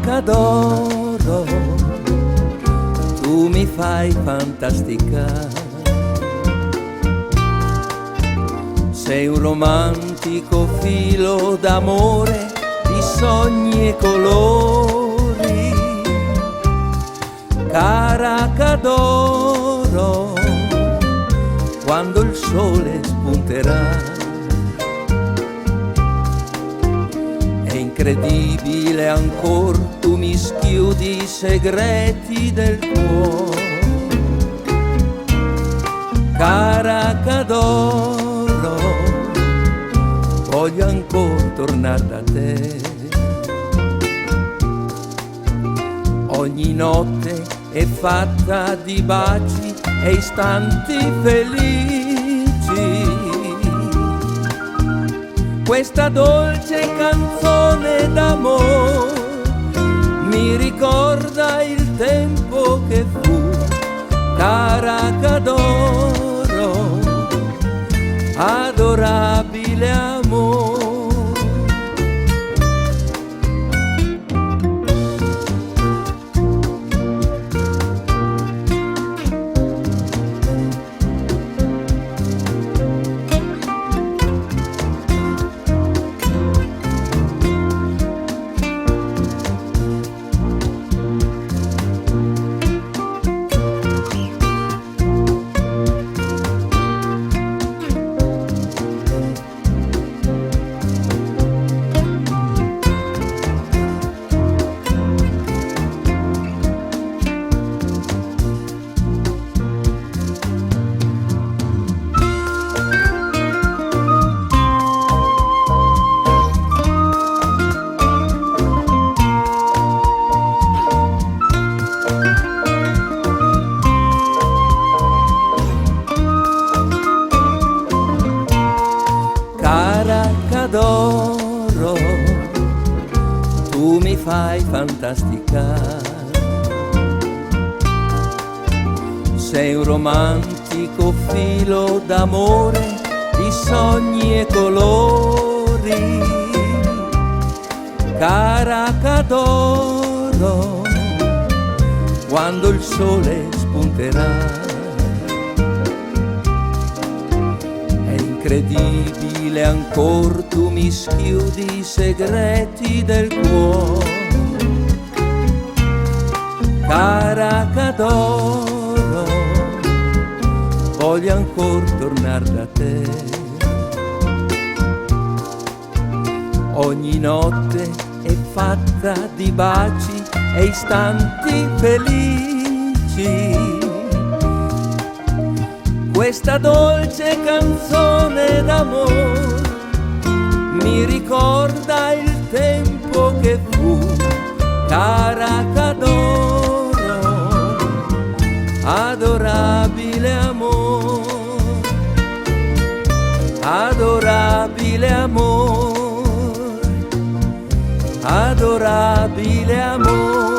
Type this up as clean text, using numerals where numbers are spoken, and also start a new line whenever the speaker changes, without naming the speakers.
Caracadoro, tu mi fai fantasticare. Sei un romantico filo d'amore, di sogni e colori. Caracadoro, quando il sole spunterà. È incredibile ancor, tu mi schiudi i segreti del cuore. Caracadoro, voglio ancor tornare da te. Ogni notte è fatta di baci e istanti felici. Questa dolce canzone d'amore mi ricorda il tempo che fu. Caracadoro, adorabile amore. Caracadoro, tu mi fai fantasticare. Sei un romantico filo d'amore, di sogni e colori. Caracadoro, quando il sole spunterà. Incredibile ancor, tu mi schiudi i segreti del cuore. Caracadoro, voglio ancor tornare da te. Ogni notte è fatta di baci e istanti felici. Questa dolce canzone d'amore mi ricorda il tempo che fu. Caracadoro, adorabile amore, adorabile amore, adorabile amore.